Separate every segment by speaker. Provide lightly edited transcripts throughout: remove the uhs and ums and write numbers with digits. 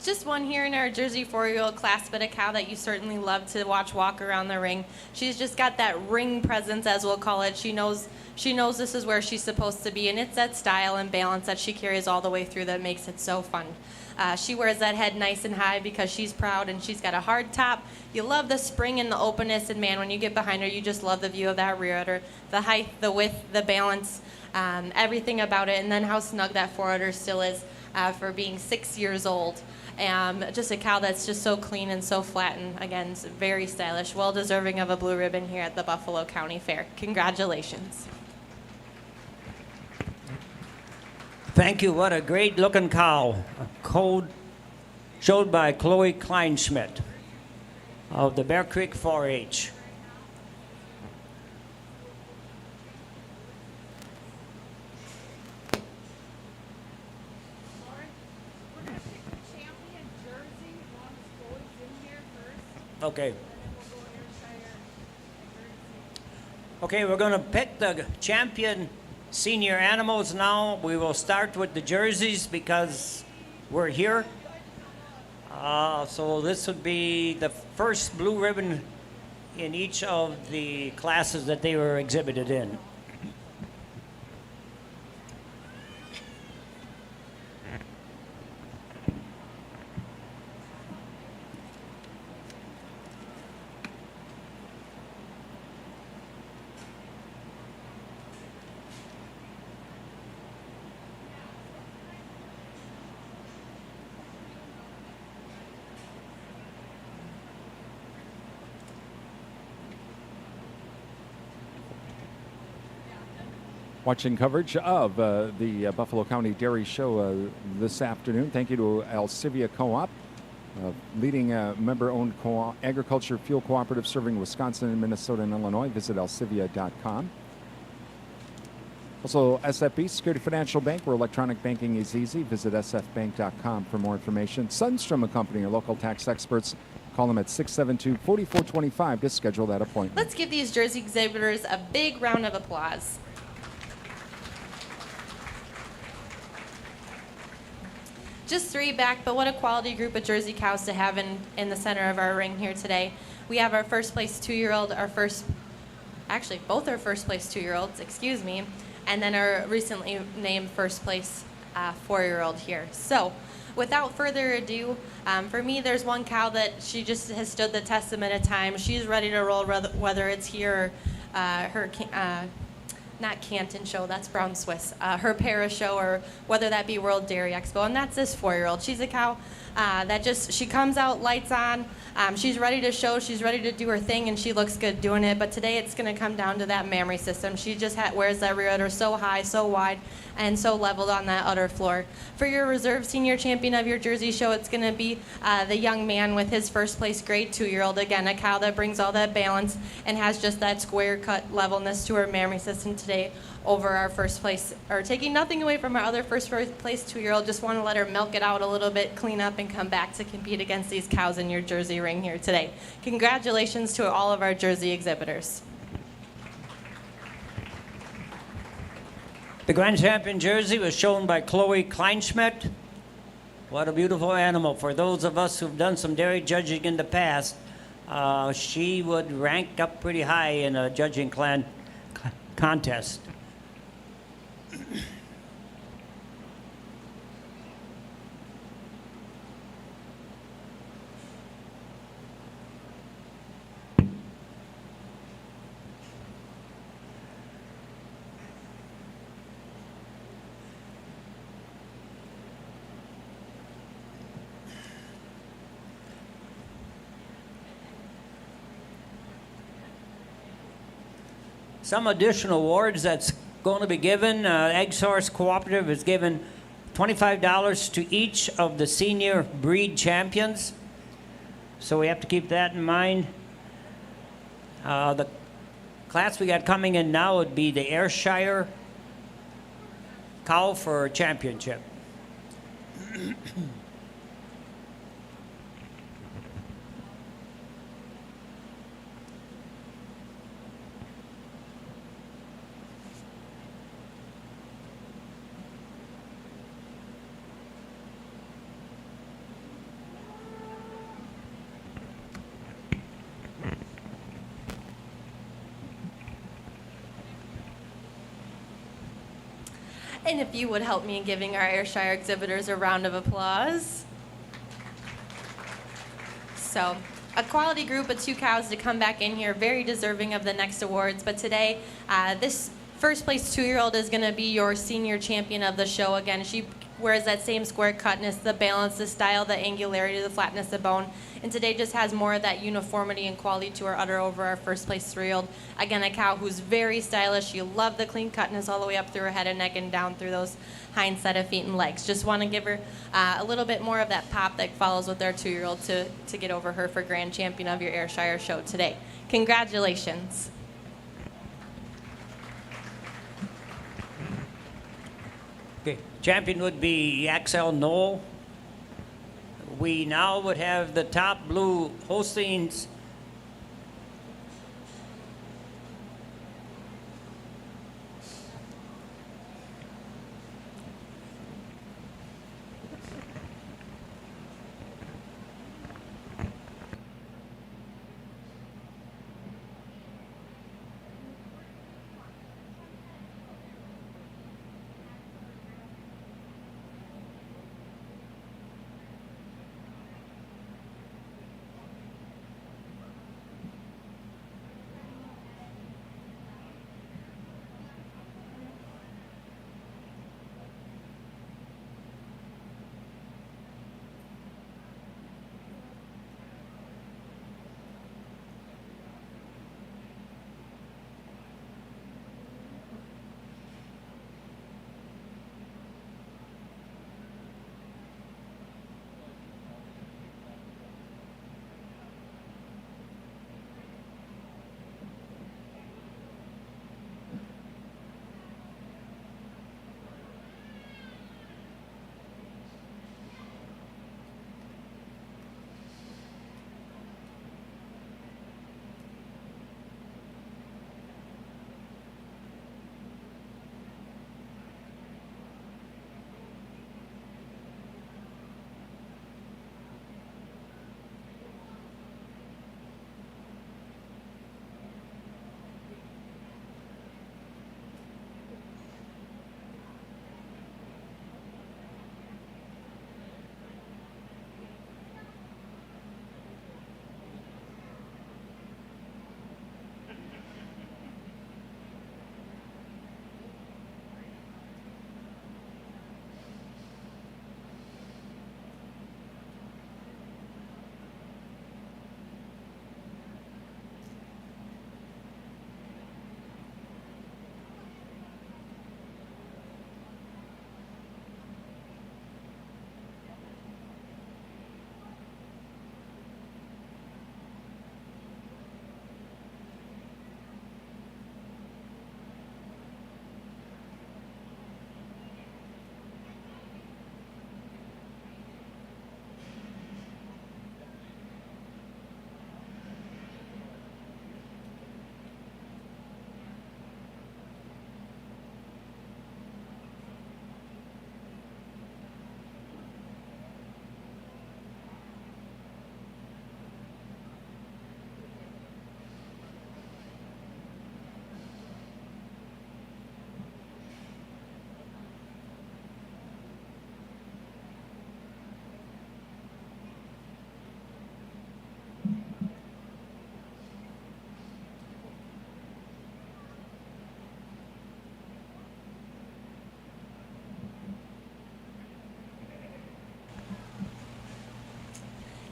Speaker 1: Just one here in our Jersey 4-year-old class, but a cow that you certainly love to watch walk around the ring. She's just got that ring presence, as we'll call it. She knows this is where she's supposed to be, and it's that style and balance that she carries all the way through that makes it so fun. She wears that head nice and high because she's proud, and she's got a hard top. You love the spring and the openness, and man, when you get behind her, you just love the view of that rear udder, the height, the width, the balance, everything about it, and then how snug that fore udder still is for being 6 years old. Just a cow that's just so clean and so flat, and again, very stylish, well deserving of a blue ribbon here at the Buffalo County Fair. Congratulations.
Speaker 2: Thank you. What a great looking cow. A code showed by Chloe Kleinschmidt of the Bear Creek 4-H. Okay. Okay, we're going to pick the champion senior animals now. We will start with the jerseys because we're here. So this would be the first blue ribbon in each of the classes that they were exhibited in.
Speaker 3: Watching coverage of the Buffalo County Dairy Show this afternoon. Thank you to Alcivia Co-op, leading member-owned agriculture fuel cooperative serving Wisconsin, Minnesota, and Illinois. Visit alcivia.com. Also, SFB, Security Financial Bank, where electronic banking is easy. Visit sfbank.com for more information. Sundstrom and Company, your local tax experts. Call them at 672-4425 to schedule that appointment.
Speaker 1: Let's give these jersey exhibitors a big round of applause. Just 3 back, but what a quality group of Jersey cows to have in the center of our ring here today. We have our first place 2-year-old, both our first place 2-year-olds, excuse me, and then our recently named first place 4-year-old here. So without further ado, for me, there's one cow that she just has stood the test of time. She's ready to roll, whether it's here or her not Canton Show, that's Brown Swiss, her Paris Show, or whether that be World Dairy Expo, and that's this 4-year-old. She's a cow she comes out, lights on, she's ready to show, she's ready to do her thing, and she looks good doing it, but today it's going to come down to that mammary system. She just wears that rear udder so high, so wide, and so leveled on that udder floor. For your reserve senior champion of your Jersey Show, it's going to be the young man with his first place grade 2-year-old. Again, a cow that brings all that balance and has just that square cut levelness to her mammary system today over our first place, or taking nothing away from our other first place 2-year-old. Just want to let her milk it out a little bit, clean up, and come back to compete against these cows in your Jersey ring here today. Congratulations to all of our Jersey exhibitors.
Speaker 2: The Grand Champion jersey was shown by Chloe Kleinschmidt. What a beautiful animal. For those of us who've done some dairy judging in the past, she would rank up pretty high in a judging contest. Some additional awards that's going to be given. Egg Source Cooperative is given $25 to each of the senior breed champions. So we have to keep that in mind. The class we got coming in now would be the Ayrshire cow for championship.
Speaker 1: And if you would help me in giving our Ayrshire exhibitors a round of applause. So, a quality group of 2 cows to come back in here, very deserving of the next awards. But today, this first place 2-year-old is going to be your senior champion of the show. Again, she wears that same square cutness, the balance, the style, the angularity, the flatness of bone. And today just has more of that uniformity and quality to her udder over our first place 3-year-old. Again, a cow who's very stylish. You love the clean cutness all the way up through her head and neck and down through those hind set of feet and legs. Just want to give her a little bit more of that pop that follows with our 2-year-old to get over her for grand champion of your Ayrshire show today. Congratulations.
Speaker 2: Okay, champion would be Axel Knoll. We now would have the top blue Holsteins.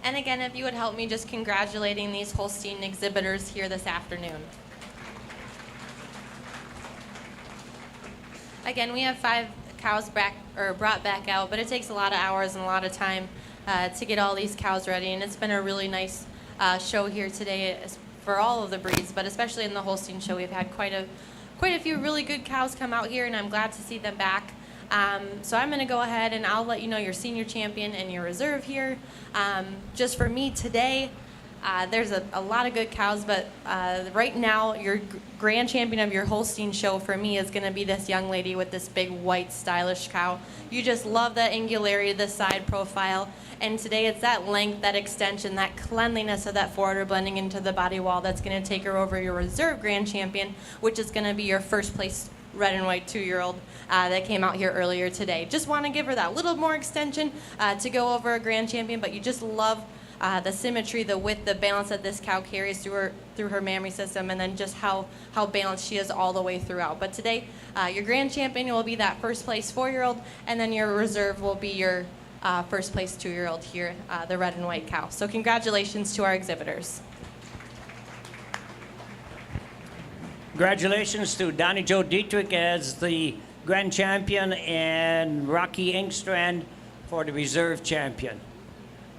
Speaker 1: And again, if you would help me just congratulating these Holstein exhibitors here this afternoon. Again, we have 5 cows brought back out, but it takes a lot of hours and a lot of time to get all these cows ready. And it's been a really nice show here today for all of the breeds, but especially in the Holstein show, we've had quite a few really good cows come out here, and I'm glad to see them back. So I'm going to go ahead and I'll let you know your senior champion and your reserve here. Just for me today, there's a lot of good cows, but right now your grand champion of your Holstein show for me is going to be this young lady with this big white stylish cow. You just love that angularity, the side profile, and today it's that length, that extension, that cleanliness of that forwarder blending into the body wall that's going to take her over your reserve grand champion, which is going to be your first place red and white 2-year-old that came out here earlier today. Just want to give her that little more extension to go over a grand champion, but you just love the symmetry, the width, the balance that this cow carries through her mammary system, and then just how balanced she is all the way throughout. But today, your grand champion will be that first place 4-year-old, and then your reserve will be your first place 2-year-old here, the red and white cow. So congratulations to our exhibitors.
Speaker 2: Congratulations to Donnie Joe Dietrich as the grand champion and Rocky Engstrand for the reserve champion.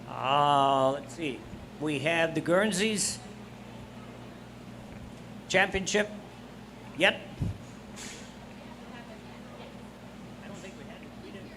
Speaker 2: Let's see. We have the Guernseys championship. Yet. I don't think we had it. We didn't.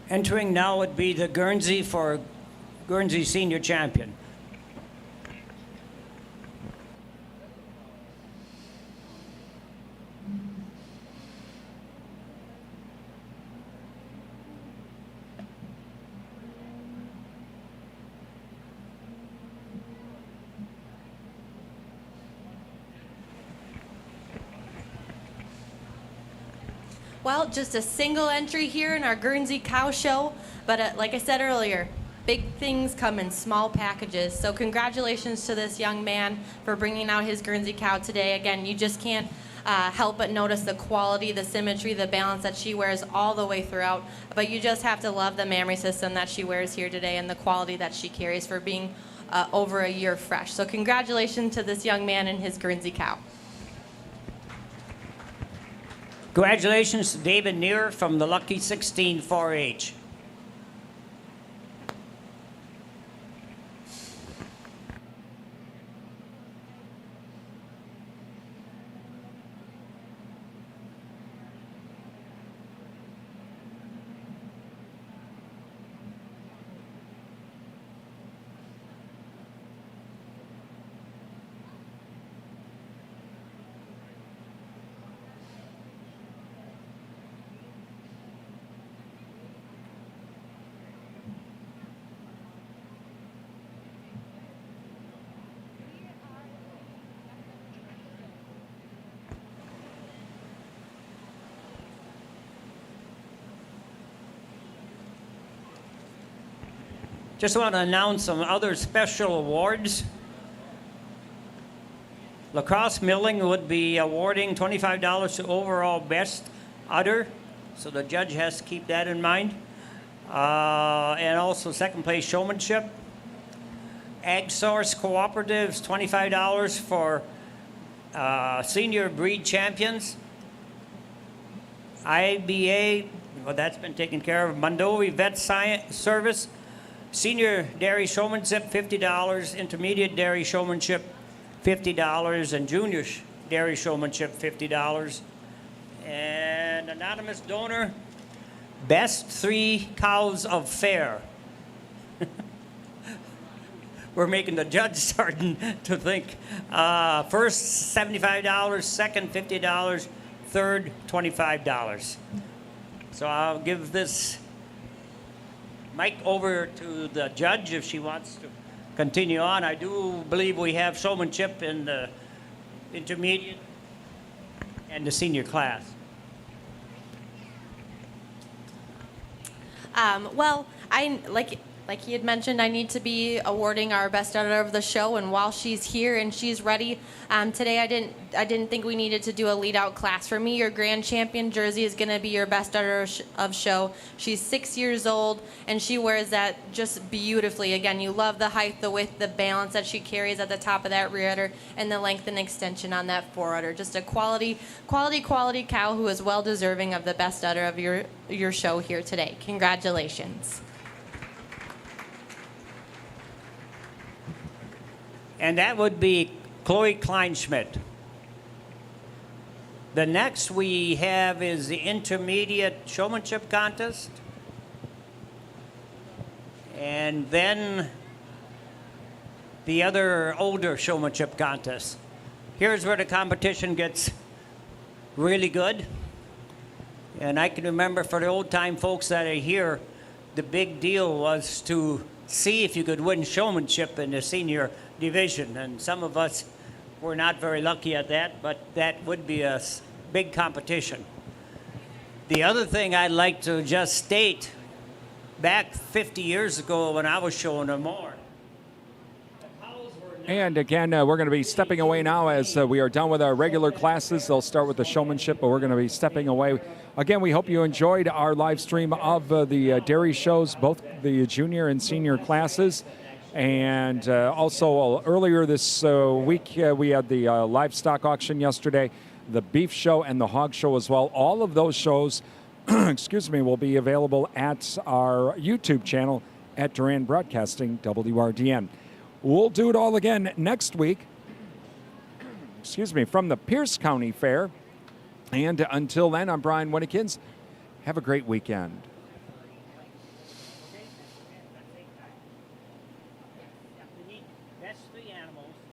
Speaker 2: Entering now would be the Guernsey for Guernsey Senior Champion.
Speaker 1: Well, just a single entry here in our Guernsey Cow Show, but like I said earlier, big things come in small packages. So congratulations to this young man for bringing out his Guernsey cow today. Again, you just can't help but notice the quality, the symmetry, the balance that she wears all the way throughout. But you just have to love the mammary system that she wears here today and the quality that she carries for being over a year fresh. So congratulations to this young man and his Guernsey cow.
Speaker 2: Congratulations to David Neer from the Lucky 16 4-H. Just want to announce some other special awards. Lacrosse Milling would be awarding $25 to overall best udder, so the judge has to keep that in mind. And also second place showmanship. Ag Source Cooperatives, $25 for senior breed champions. IBA, well, that's been taken care of. Mondovi Vet Science Service. Senior dairy showmanship, $50. Intermediate dairy showmanship, $50. And junior dairy showmanship, $50. And anonymous donor, best 3 cows of fair. We're making the judge starting to think. First, $75. Second, $50. Third, $25. So I'll give this mic over to the judge if she wants to continue on. I do believe we have showmanship in the intermediate and the senior class.
Speaker 1: Well, Like he had mentioned, I need to be awarding our best udder of the show, and while she's here and she's ready, today I didn't think we needed to do a lead out class. For me, your grand champion jersey is going to be your best udder of show. She's 6 years old, and she wears that just beautifully. Again, you love the height, the width, the balance that she carries at the top of that rear udder, and the length and extension on that fore udder. Just a quality cow who is well deserving of the best udder of your show here today. Congratulations.
Speaker 2: And that would be Chloe Kleinschmidt. The next we have is the intermediate showmanship contest. And then the other older showmanship contest. Here's where the competition gets really good. And I can remember for the old time folks that are here, the big deal was to see if you could win showmanship in the senior division. And some of us were not very lucky at that, but that would be a big competition. The other thing I'd like to just state, back 50 years ago when I was showing them more,
Speaker 3: And again, we're going to be stepping away now as we are done with our regular classes. They'll start with the showmanship, but we're going to be stepping away. Again, we hope you enjoyed our live stream of the dairy shows, both the junior and senior classes. And also earlier this week, we had the livestock auction yesterday, the beef show, and the hog show as well. All of those shows, excuse me, will be available at our YouTube channel at Duran Broadcasting, WRDN. We'll do it all again next week, excuse me, from the Pierce County Fair. And until then, I'm Brian Winnikins. Have a great weekend.